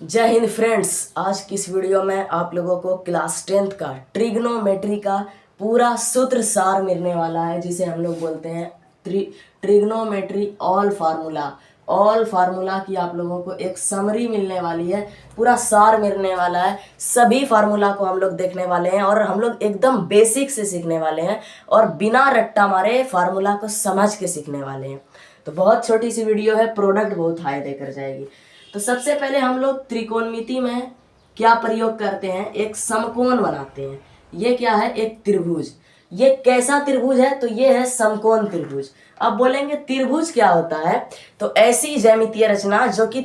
जय हिंद फ्रेंड्स। आज की इस वीडियो में आप लोगों को क्लास 10th का ट्रिग्नोमेट्री का पूरा सूत्र सार मिलने वाला है, जिसे हम लोग बोलते हैं ट्रिग्नोमेट्री ऑल फार्मूला की आप लोगों को एक समरी मिलने वाली है। पूरा सार मिलने वाला है। सभी फार्मूला को हम लोग देखने वाले हैं और हम लोग एकदम बेसिक से सीखने वाले हैं और बिना रट्टा मारे फार्मूला को समझ के सीखने वाले हैं। तो बहुत छोटी सी वीडियो है, प्रोडक्ट बहुत हाई देकर जाएगी। तो सबसे पहले हम लोग त्रिकोणमिति में क्या प्रयोग करते हैं, एक समकोण बनाते हैं। ये क्या है? एक त्रिभुज। ये कैसा त्रिभुज है? तो ये है समकोण त्रिभुज। अब बोलेंगे त्रिभुज क्या होता है? तो ऐसी ज्यामितीय रचना जो कि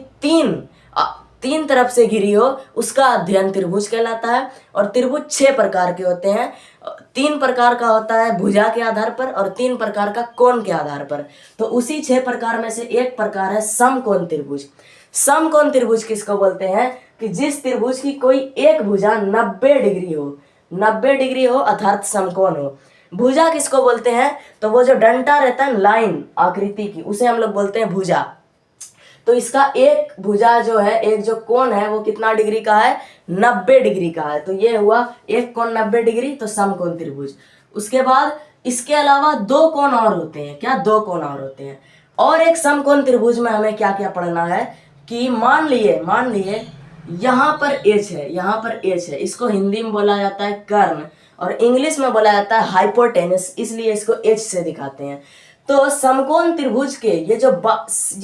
तीन तरफ से घिरी हो, उसका अध्ययन त्रिभुज कहलाता है। और त्रिभुज 6 प्रकार के होते हैं। 3 प्रकार का होता है भुजा के आधार पर और 3 प्रकार का कोण के आधार पर। तो उसी 6 प्रकार में से एक प्रकार है समकोण त्रिभुज। समकोण त्रिभुज किसको बोलते हैं? कि जिस त्रिभुज की कोई एक भुजा 90 डिग्री हो, 90 डिग्री हो अर्थात समकोण हो। भुजा किसको बोलते हैं? तो वो जो डंटा रहता है लाइन आकृति की, उसे हम लोग बोलते हैं भुजा। तो इसका एक भुजा जो है, एक जो कोण है वो कितना डिग्री का है? 90 डिग्री का है। तो ये हुआ एक कोण 90 डिग्री, तो समकोण त्रिभुज। उसके बाद इसके अलावा 2 कोण और होते हैं। क्या? 2 कोण और होते हैं। और एक समकोण त्रिभुज में हमें क्या क्या पढ़ना है कि मान लिए यहाँ पर एच है, यहाँ पर एच है। इसको हिंदी में बोला जाता है कर्ण और इंग्लिश में बोला जाता है हाइपोटेनस, इसलिए इसको एच से दिखाते हैं। तो समकोण त्रिभुज के ये जो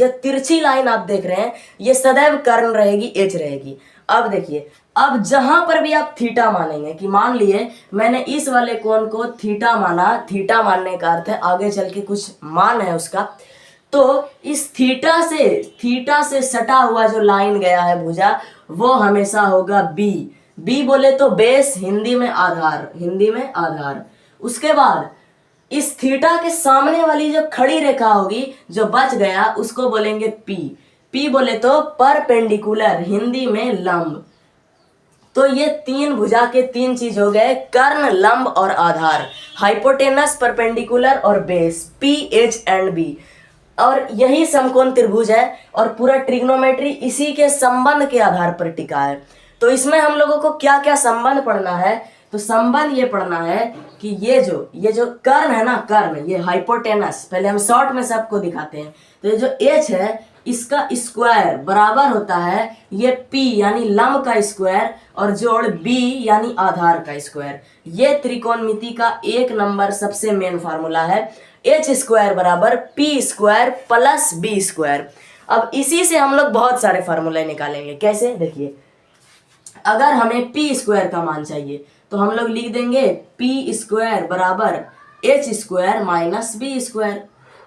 तिरछी लाइन आप देख रहे हैं, ये सदैव कर्ण रहेगी, एच रहेगी। अब देखिए, अब जहां पर भी आप थीटा मानेंगे, कि मान लिए मैंने इस वाले कोण को थीटा माना, थीटा मानने का अर्थ है आगे चल के कुछ मान है उसका। तो इस थीटा से सटा हुआ जो लाइन गया है भुजा, वो हमेशा होगा बी बोले तो बेस, हिंदी में आधार। उसके बाद इस थीटा के सामने वाली जो खड़ी रेखा होगी, जो बच गया, उसको बोलेंगे पी बोले तो परपेंडिकुलर, हिंदी में लंब। तो ये 3 भुजा के 3 चीज हो गए, कर्ण, लंब और आधार। हाइपोटेनस, परपेंडिकुलर और base, P, H and B. और यही समकोण त्रिभुज है और पूरा ट्रिग्नोमेट्री इसी के संबंध के आधार पर टिका है। तो इसमें हम लोगों को क्या क्या संबंध पढ़ना है? तो संबंध ये पढ़ना है कि ये जो कर्ण है ना, कर्ण, ये हाइपोटेनस, पहले हम शॉर्ट में सबको दिखाते हैं। तो ये जो एच है, इसका स्क्वायर बराबर होता है ये पी यानी लंब का स्क्वायर और जोड़ बी यानी आधार का स्क्वायर। ये त्रिकोणमिति का 1 नंबर सबसे मेन फार्मूला है। एच स्क्वायर बराबर P square plus B square. अब इसी से हम लोग बहुत सारे फार्मूले निकालेंगे। कैसे? देखिए, अगर हमें पी स्क्वायर का मान चाहिए तो हम लोग लिख देंगे पी स्क्वायर बराबर H square minus B square.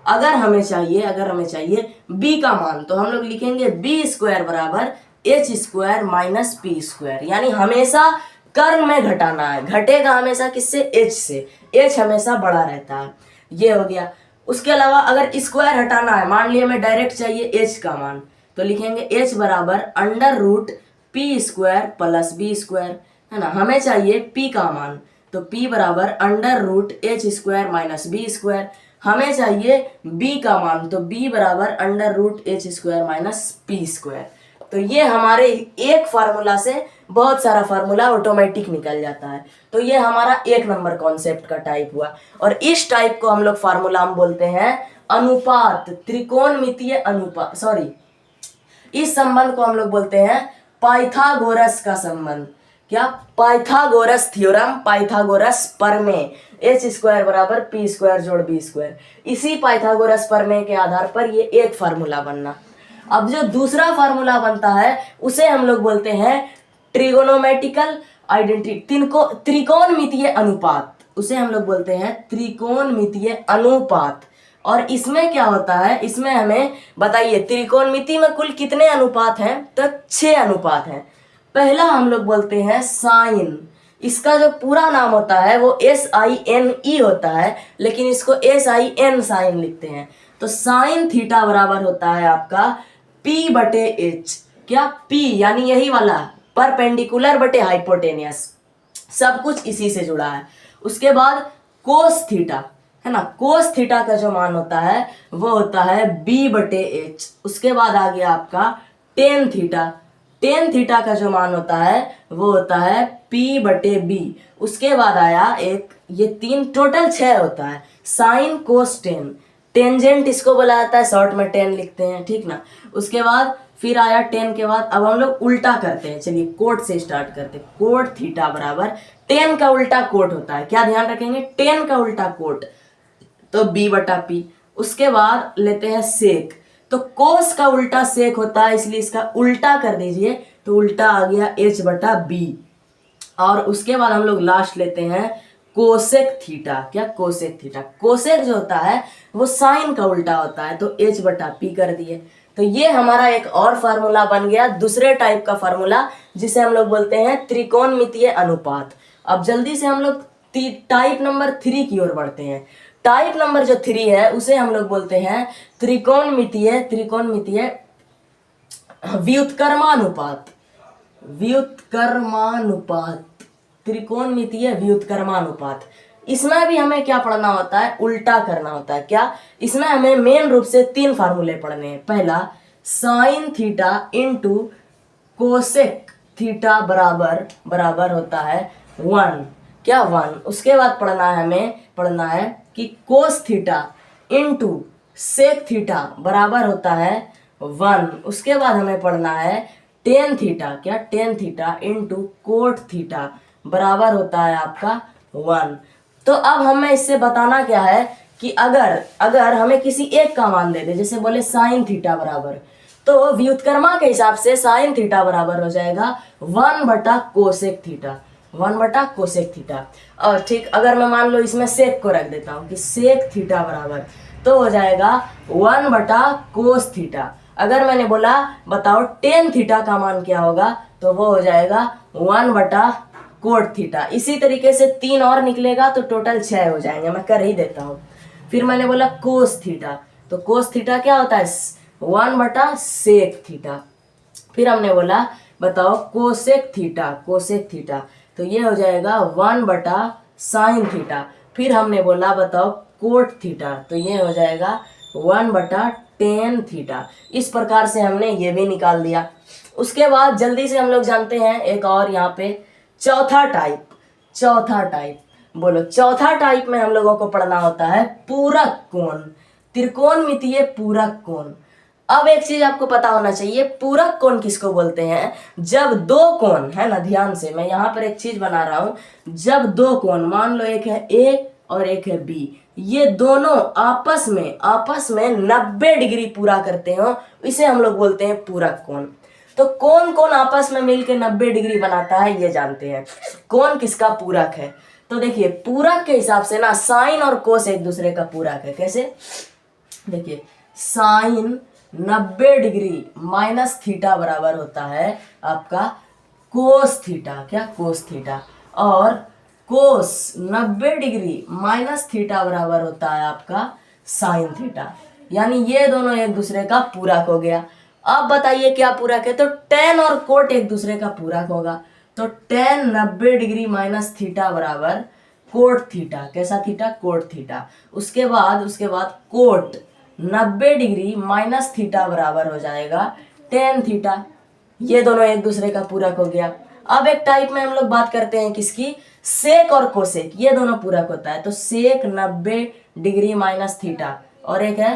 अगर हमें चाहिए बी का मान, तो हम लोग लिखेंगे बी स्क्वायर बराबर H square minus P square. यानी हमेशा कर्ण में घटाना है, घटेगा हमेशा किससे? एच से। एच हमेशा बड़ा रहता है। ये हो गया। उसके अलावा अगर स्क्वायर हटाना है, मान लिया मैं डायरेक्ट चाहिए एच का मान, तो लिखेंगे एच बराबर under root P square plus B square, है ना। हमें चाहिए पी का मान, तो पी बराबर under root H square minus B square. हमें चाहिए बी का मान, तो बी बराबर under root H square minus P square. तो ये हमारे एक फार्मूला से बहुत सारा फार्मूला ऑटोमेटिक निकल जाता है। तो ये हमारा 1 नंबर कॉन्सेप्ट का टाइप हुआ। और इस टाइप को हम लोग फार्मूला हम बोलते हैं अनुपात, त्रिकोणमितीय अनुपात, इस संबंध को हम लोग बोलते हैं पाइथागोरस का संबंध। क्या? पाइथागोरस थ्योरम, पाइथागोरस प्रमेय। एच स्क्वायर बराबर पी स्क्वायर जोड़ बी स्क्वायर। इसी पाइथागोरस प्रमेय के आधार पर ये एक फार्मूला बनना। अब जो दूसरा फार्मूला बनता है उसे हम लोग बोलते हैं ट्रिगोनोमेट्रिकल आइडेंटिटी, त्रिकोणमितीय अनुपात। उसे हम लोग बोलते हैं त्रिकोणमितीय अनुपात। और इसमें क्या होता है? इसमें हमें बताइए, त्रिकोणमिति में कुल कितने अनुपात हैं? तो 6 अनुपात हैं। पहला हम लोग बोलते हैं साइन। इसका जो पूरा नाम होता है वो SINE होता है, लेकिन इसको SIN साइन लिखते हैं। तो साइन थीटा बराबर होता है आपका P बटे H। क्या? P यानी यही वाला परपेंडिकुलर बटे हाइपोटेनियस, सब कुछ इसी से जुड़ा है। उसके बाद कोस थीटा, है ना, कोस थीटा का जो मान होता है वो होता है B बटे H। उसके बाद आ गया आपका टेन थीटा, टेन थीटा का जो मान होता है वो होता है P/B। उसके बाद आया एक, ये तीन टोटल 6 होता है, साइन कोस टेन, टेंजेंट इसको बोला जाता है, शॉर्ट में 10 लिखते हैं, ठीक ना। उसके बाद फिर आया 10 के बाद, अब हम लोग उल्टा करते हैं, चलिए कोट से स्टार्ट करते हैं। कोट थीटा बराबर 10 का उल्टा कोट होता है, क्या ध्यान रखेंगे, 10 का उल्टा कोट तो B/P। उसके बाद लेते हैं सेक, तो कोस का उल्टा सेक होता है, इसलिए इसका उल्टा कर दीजिए तो उल्टा आ गया H/B। और उसके बाद हम लोग लास्ट लेते हैं कोसेक थीटा, क्या कोसेक थीटा, कोसेक जो होता है वो साइन का उल्टा होता है, तो H/P कर दिए। तो ये हमारा एक और फार्मूला बन गया, दूसरे टाइप का फार्मूला, जिसे हम लोग बोलते हैं त्रिकोणमितीय अनुपात। अब जल्दी से हम लोग टाइप नंबर 3 की ओर बढ़ते हैं। टाइप नंबर जो 3 है उसे हम लोग बोलते हैं त्रिकोणमितीय व्युत्क्रमानुपात। त्रिकोणमितीय व्युत्क्रमानुपात। इसमें भी हमें क्या पढ़ना होता है, उल्टा करना होता है। क्या, इसमें हमें मेन रूप से 3 फार्मूले पढ़ने हैं। पहला, sine theta into cosec theta बराबर होता है 1, क्या 1। उसके बाद पढ़ना है कि cos theta into sec theta बराबर होता है 1। उसके बाद हमें पढ़ना है टेन थीटा, क्या tan theta into cot theta बराबर होता है आपका 1। तो अब हमें इससे बताना क्या है कि अगर हमें किसी एक का मान दे दे, जैसे बोले साइन थीटा बराबर, तो व्युत्क्रमा के हिसाब से साइन थीटा बराबर हो जाएगा 1/कोसेक थीटा, 1/कोसेक थीटा। और ठीक, अगर मैं मान लो इसमें सेक को रख देता हूँ कि सेक थीटा बराबर, तो हो जाएगा 1/कोस थीटा। अगर मैंने बोला बताओ टेन थीटा का मान क्या होगा, तो वो हो जाएगा 1/कोट थीटा। इसी तरीके से 3 और निकलेगा तो टोटल 6 हो जाएंगे, मैं कर ही देता हूँ। फिर मैंने बोला कोस थीटा, तो कोस थीटा क्या होता है, 1/सेक थीटा। फिर हमने बोला बताओ कोसेक थीटा, तो ये हो जाएगा 1/साइन थीटा। फिर हमने बोला बताओ कोट थीटा, तो ये हो जाएगा 1/टेन थीटा। इस प्रकार से हमने ये भी निकाल दिया। उसके बाद जल्दी से हम लोग जानते हैं एक और, यहाँ पे चौथा टाइप बोलो। चौथा टाइप में हम लोगों को पढ़ना होता है पूरक कोण, त्रिकोणमितीय पूरक कोण। अब एक चीज आपको पता होना चाहिए, पूरक कोण किसको बोलते हैं, जब दो कोण है ना, ध्यान से मैं यहाँ पर एक चीज बना रहा हूं, जब दो कोण, मान लो एक है A और एक है B, ये दोनों आपस में 90 डिग्री पूरा करते हो, इसे हम लोग बोलते हैं पूरक कोण। तो कौन कौन आपस में मिलकर 90 डिग्री बनाता है ये जानते हैं, कौन किसका पूरक है। तो देखिए पूरक के हिसाब से ना साइन और कोस एक दूसरे का पूरक है। कैसे, देखिए साइन 90 डिग्री माइनस थीटा बराबर होता है आपका कोस थीटा, क्या कोस थीटा, और कोस 90 डिग्री माइनस थीटा बराबर होता है आपका साइन थीटा। यानी ये दोनों एक दूसरे का पूरक हो गया। अब बताइए क्या पूरक है, तो टेन और कोट एक दूसरे का पूरक होगा, तो टेन 90 डिग्री माइनस थीटा बराबर कोट थीटा, कैसा थीटा, कोट थीटा। उसके बाद कोट 90 डिग्री माइनस थीटा बराबर हो जाएगा टेन थीटा। ये दोनों एक दूसरे का पूरक हो गया। अब एक टाइप में हम लोग बात करते हैं किसकी, सेक और कोसेक, ये दोनों पूरक होता है, तो सेक 90 डिग्री माइनस थीटा और एक है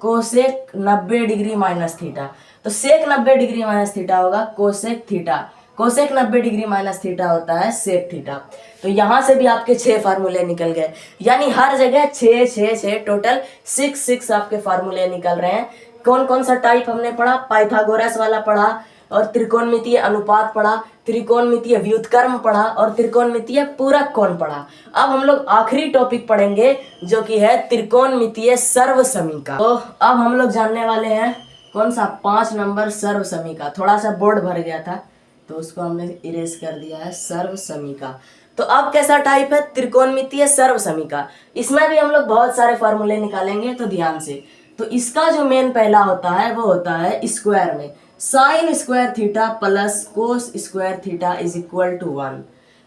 कोसेक 90 डिग्री माइनस थीटा। तो सेक 90 डिग्री माइनस थीटा होगा cosec theta, cosec 90 degree minus theta होता है सेक थीटा। तो यहां से भी आपके 6 फार्मूले निकल गए, यानी हर जगह 6 6 6 टोटल 6 आपके फार्मूले निकल रहे हैं। कौन कौन सा टाइप हमने पढ़ा, पाइथागोरस वाला पढ़ा, और त्रिकोणमितीय अनुपात पढ़ा, त्रिकोणमितीय व्युत्क्रम पढ़ा, और त्रिकोणमितीय पूरक कोण पढ़ा। अब हम लोग आखिरी टॉपिक पढ़ेंगे जो कि है त्रिकोणमितीय सर्वसमीका। तो अब हम लोग जानने वाले हैं कौन सा, 5 नंबर सर्वसमीका। थोड़ा सा बोर्ड भर गया था तो उसको हमने इरेज कर दिया है, सर्वसमीका। तो अब कैसा टाइप है, त्रिकोणमितीय सर्वसमीका। इसमें भी हम लोग बहुत सारे फार्मूले निकालेंगे, तो ध्यान से। तो इसका जो मेन पहला होता है वो होता है स्क्वायर में, sine square theta plus cos square theta is equal to 1।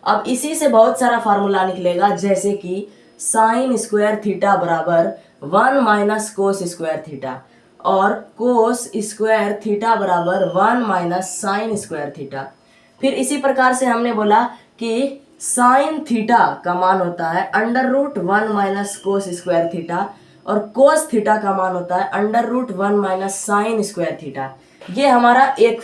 अब इसी से बहुत सारा फार्मूला निकलेगा, जैसे कि साइन स्क्वायर थीटा बराबर 1 माइनस कोस स्क्वायर थीटा, और कोस स्क्वायर थीटा बराबर 1 माइनस साइन स्क्वायर थीटा। फिर इसी प्रकार से हमने बोला कि साइन थीटा का मान होता है under root 1 minus cos square theta और कोस थीटा का मान होता है under root 1 minus sine square theta. ये हमारा एक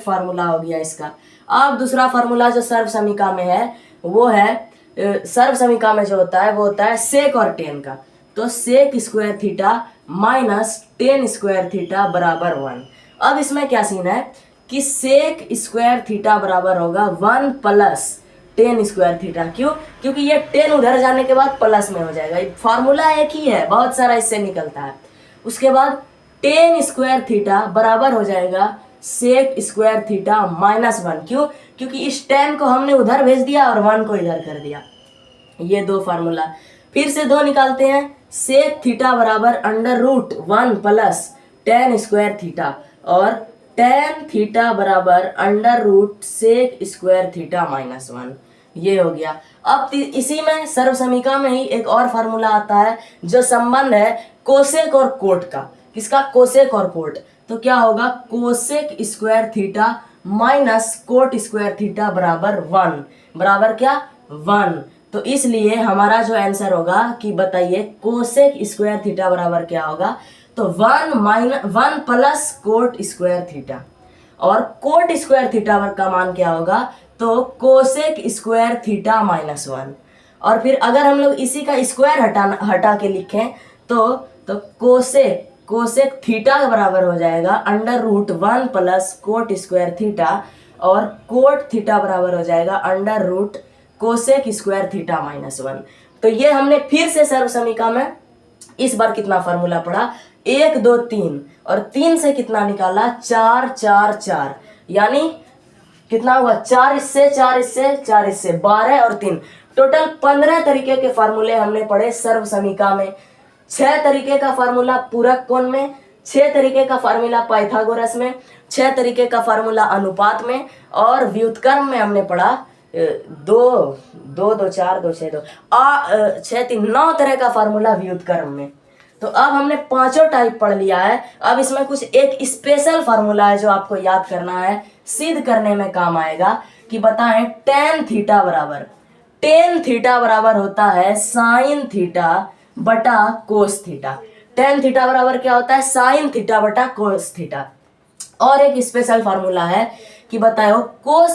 फार्मूला हो गया इसका। अब दूसरा फार्मूला जो सर्व समीका में है वो है सर्व समीका में जो होता है वो होता है सेक और टेन का। तो sec square theta minus tan square theta बराबर 1। अब इसमें क्या सीन है कि सेक स्क्वायर थीटा बराबर होगा 1 प्लस टेन स्क्वायर थीटा। क्यों? क्योंकि ये 10 उधर जाने के बाद प्लस में हो जाएगा। फार्मूला एक ही है, बहुत सारा इससे निकलता है। उसके बाद टेन स्क्वायर थीटा बराबर हो जाएगा सेक स्क्वायर थीटा माइनस 1। क्यों? क्योंकि इस 10 को हमने उधर भेज दिया और 1 को इधर कर दिया। ये दो फार्मूला फिर से दो निकालते हैं। सेक थीटा बराबर under root 1 plus tan square theta और टेन थीटा बराबर under root sec square theta minus 1। ये हो गया। अब इसी में सर्व समीका में ही एक और फार्मूला आता है जो संबंध है कोसेक और कोट का। किसका? कोसेक और कोट। तो क्या होगा? Cosec square theta minus cot square theta बराबर 1। बराबर क्या? 1। तो इसलिए हमारा जो आंसर होगा कि बताइए कोसेक स्क्वायर थीटा बराबर क्या होगा? तो 1 प्लस कोट स्क्वायर थीटा और कोट स्क्वायर थीटा का मान क्या होगा? तो कोसेक स्क्वायर थीटा माइनस 1। और फिर अगर हम लोग इसी का स्क्वायर हटा के लिखें तो कोसेक थीटा के बराबर हो जाएगा under root 1 plus cot square theta और कोट थीटा बराबर हो जाएगा under root cosec square theta minus 1। तो ये हमने फिर से सर्व समीका में इस बार कितना फार्मूला पढ़ा? 1 2 3 और 3 से कितना निकाला? 4 4 4 यानी कितना हुआ? 4 इससे 4 इससे 4 इससे 12 और 3 टोटल 15 तरीके के फार्मूले हमने पढ़े सर्व समीका में। 6 तरीके का फार्मूला पूरक कोण में, 6 तरीके का फार्मूला पाइथागोरस में, 6 तरीके का फार्मूला अनुपात में और व्युत्क्रम में हमने पढ़ा 2 2 2 4 2 6 2 6 3 9 तरह का फार्मूला व्युत्क्रम में। तो अब हमने पांचों टाइप पढ़ लिया है। अब इसमें कुछ एक स्पेशल फार्मूला है जो आपको याद करना है, सिद्ध करने में काम आएगा। कि बताएं टेन थीटा बराबर होता है साइन थीटा बटा कोस थीटा। टेन थीटा बराबर क्या होता है? साइन थीटा बटा कोस थीटा। और एक स्पेशल फार्मूला है कि बताओ कोट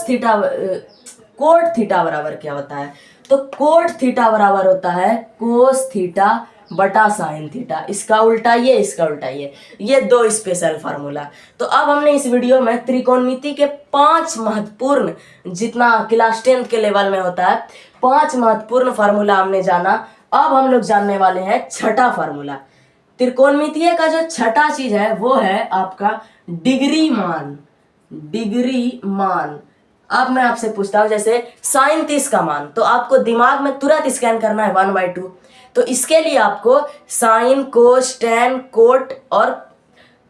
थीटा बराबर क्या होता है? तो कोट थीटा बराबर होता है कोस थीटा बटा साइन थीटा। इसका उल्टा ये दो स्पेशल फार्मूला। तो अब हमने इस वीडियो में त्रिकोणमिति के 5 महत्वपूर्ण, जितना क्लास 10 के लेवल में होता है, 5 महत्वपूर्ण फार्मूला हमने जाना। अब हम लोग जानने वाले हैं छठा फार्मूला। त्रिकोणमितीय का जो छठा चीज है वो है आपका डिग्री मान। अब मैं आपसे पूछता हूं जैसे साइन 30 का मान, तो आपको दिमाग में तुरंत स्कैन करना है 1/2। तो इसके लिए आपको साइन, कोस, टेन, कोट और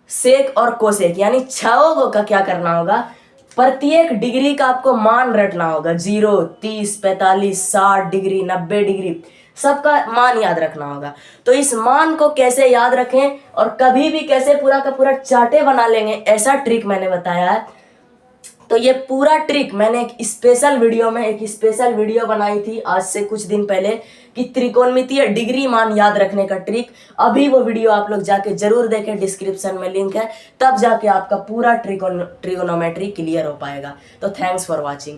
सेक और कोसेक यानी 6 का क्या करना होगा? प्रत्येक डिग्री का आपको मान रटना होगा। 0, 30, 45, 60 डिग्री, 90 डिग्री, सबका मान याद रखना होगा। तो इस मान को कैसे याद रखें और कभी भी कैसे पूरा का पूरा चार्टे बना लेंगे, ऐसा ट्रिक मैंने बताया है। तो ये पूरा ट्रिक मैंने एक स्पेशल वीडियो बनाई थी आज से कुछ दिन पहले कि त्रिकोणमितीय डिग्री मान याद रखने का ट्रिक। अभी वो वीडियो आप लोग जाके जरूर देखें, डिस्क्रिप्शन में लिंक है, तब जाके आपका पूरा ट्रिगोनोमेट्री क्लियर हो पाएगा। तो थैंक्स फॉर वॉचिंग।